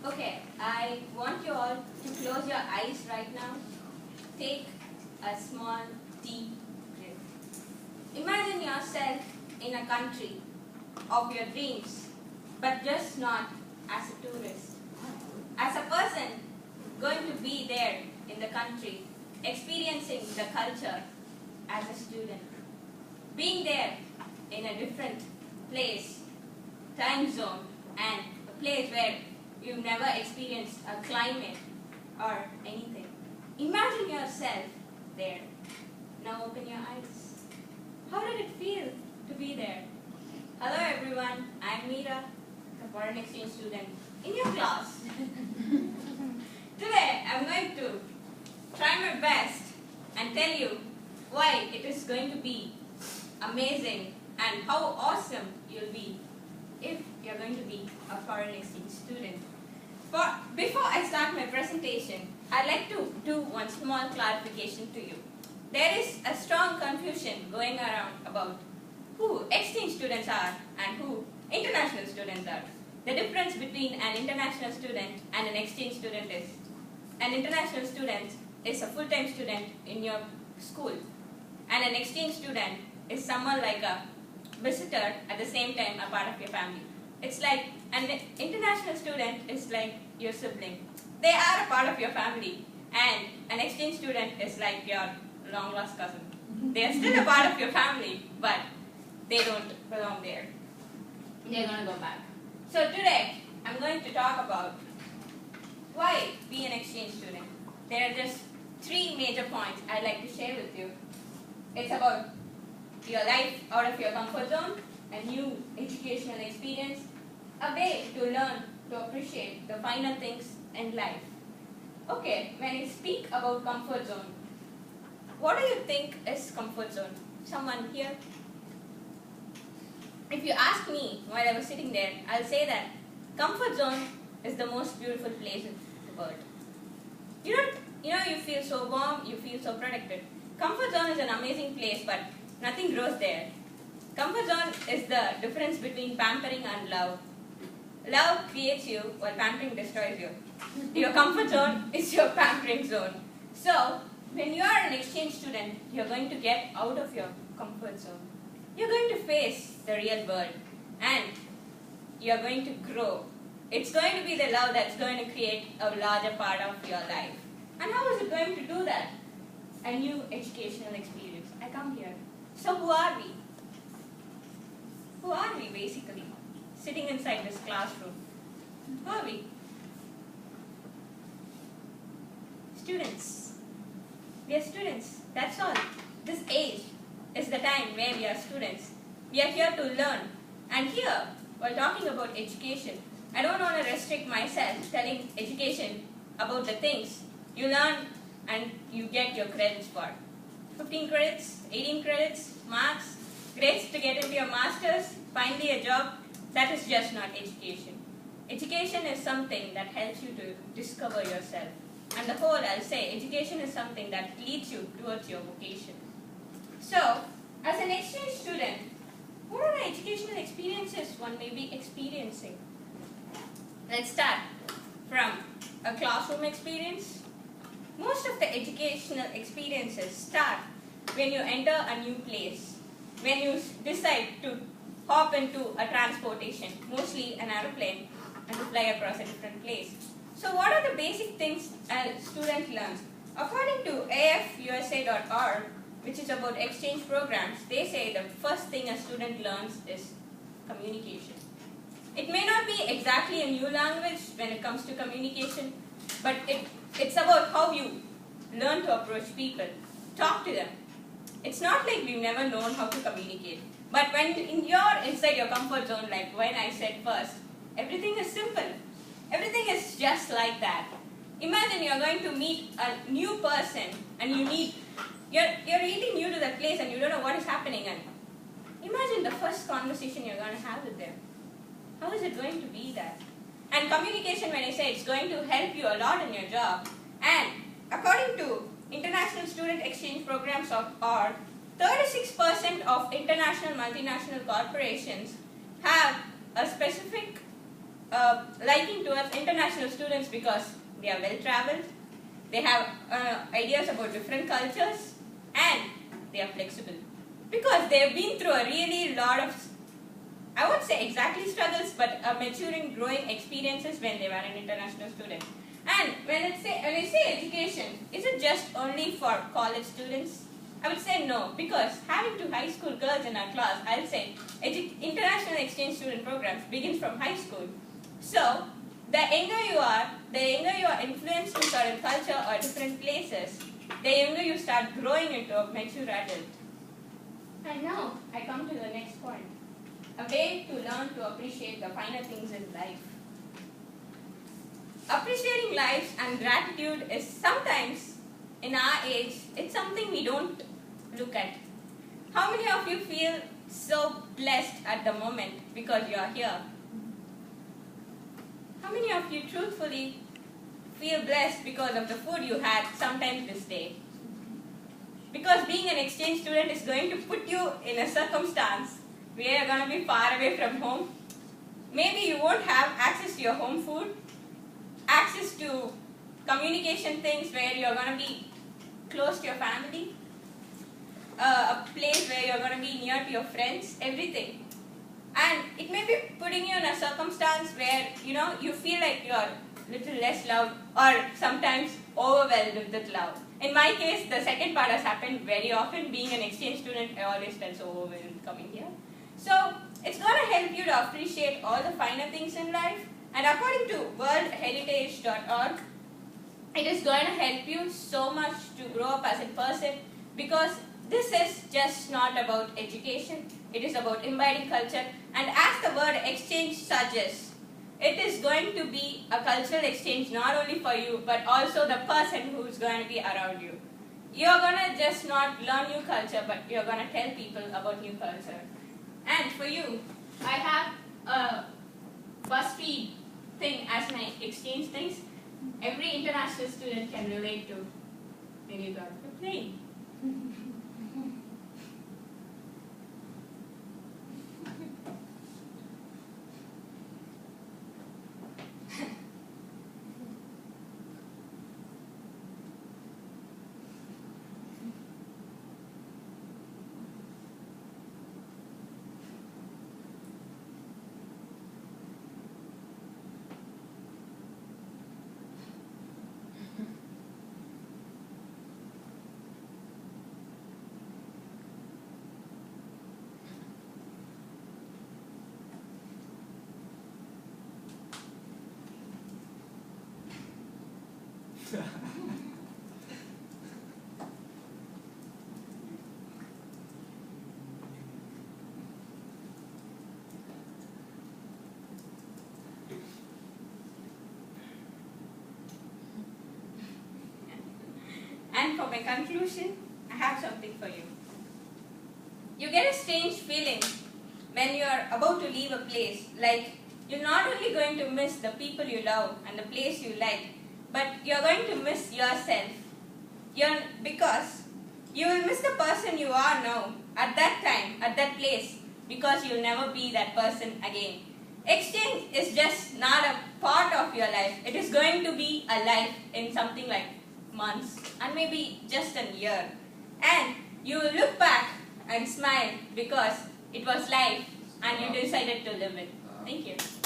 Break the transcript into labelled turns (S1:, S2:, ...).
S1: Okay, I want you all to close your eyes right now. Take a small, deep breath. Imagine yourself in a country of your dreams, but just not as a tourist. As a person going to be there in the country, experiencing the culture as a student. Being there in a different place, time zone, and a place where you've never experienced a climate or anything. Imagine yourself there. Now open your eyes. How did it feel to be there? Hello everyone, I'm Meera, a foreign exchange student in your class. Today I'm going to try my best and tell you why it is going to be amazing and how awesome you'll be if you're going to be a foreign exchange student. But before I start my presentation, I'd like to do one small clarification to you. There is a strong confusion going around about who exchange students are and who international students are. The difference between an international student and an exchange student is an international student is a full-time student in your school, and an exchange student is someone like a visitor at the same time a part of your family. It's like an international student is like your sibling. They are a part of your family, and an exchange student is like your long-lost cousin. They are still a part of your family, but they don't belong there. They're going to go back. So today, I'm going to talk about why be an exchange student. There are just three major points I'd like to share with you. It's about your life out of your comfort zone, a new educational experience, a way to learn to appreciate the finer things in life. Okay, when I speak about comfort zone, what do you think is comfort zone? Someone here? If you ask me while I was sitting there, I'll say that comfort zone is the most beautiful place in the world. You feel so warm, you feel so protected. Comfort zone is an amazing place, but nothing grows there. Comfort zone is the difference between pampering and love. Love creates you while pampering destroys you. Your comfort zone is your pampering zone. So, when you are an exchange student, you're going to get out of your comfort zone. You're going to face the real world and you're going to grow. It's going to be the love that's going to create a larger part of your life. And how is it going to do that? A new educational experience. I come here. So who are we? Who are we basically? Sitting inside this classroom. Who are we? Students. We are students. That's all. This age is the time where we are students. We are here to learn. And here, while talking about education, I don't want to restrict myself telling education about the things you learn and you get your credits for. 15 credits, 18 credits, marks, grades to get into your masters, finally a job. That is just not education. Education is something that helps you to discover yourself. And the whole, I'll say, education is something that leads you towards your vocation. So, as an exchange student, what are the educational experiences one may be experiencing? Let's start from a classroom experience. Most of the educational experiences start when you enter a new place, when you decide to hop into a transportation, mostly an aeroplane, and to fly across a different place. So what are the basic things a student learns? According to afusa.org, which is about exchange programs, they say the first thing a student learns is communication. It may not be exactly a new language when it comes to communication, but it's about how you learn to approach people, talk to them. It's not like we've never known how to communicate. But when you're inside your comfort zone, like when I said first, everything is simple. Everything is just like that. Imagine you're going to meet a new person and you're really new to that place and you don't know what is happening. And imagine the first conversation you're going to have with them. How is it going to be that? And communication, when I say it's going to help you a lot in your job. And according to International Student Exchange Programs or 36% of international multinational corporations have a specific liking towards international students because they are well traveled, they have ideas about different cultures, and they are flexible. Because they have been through a really lot of, I won't say exactly struggles, but maturing, growing experiences when they were an international student. And when I say education, is it just only for college students? I would say no, because having two high school girls in our class, I'll say international exchange student programs begins from high school. So, the younger you are influenced to certain culture or different places, the younger you start growing into a mature adult. And now, I come to the next point. A way to learn to appreciate the finer things in life. Appreciating life and gratitude is sometimes, in our age, it's something we don't look at. How many of you feel so blessed at the moment because you are here? How many of you truthfully feel blessed because of the food you had sometime this day? Because being an exchange student is going to put you in a circumstance where you're going to be far away from home. Maybe you won't have access to your home food, access to communication things where you're going to be close to your family, a place where you're going to be near to your friends, everything. And it may be putting you in a circumstance where, you feel like you're a little less loved or sometimes overwhelmed with love. In my case, the second part has happened very often. Being an exchange student, I always felt so overwhelmed coming here. So, it's going to help you to appreciate all the finer things in life. And according to worldheritage.org, it is going to help you so much to grow up as a person, because this is just not about education, it is about imbibing culture. And as the word exchange suggests, it is going to be a cultural exchange not only for you, but also the person who is going to be around you. You're going to just not learn new culture, but you're going to tell people about new culture. And for you, I have a BuzzFeed thing as my exchange things. Every international student can relate to when you got the plane. And for my conclusion, I have something for you. You get a strange feeling when you are about to leave a place, like you're not only going to miss the people you love and the place you like, but you're going to miss yourself. Because you will miss the person you are now, at that time, at that place, because you'll never be that person again. Exchange is just not a part of your life. It is going to be a life in something like months and maybe just a year. And you will look back and smile because it was life and you decided to live it. Thank you.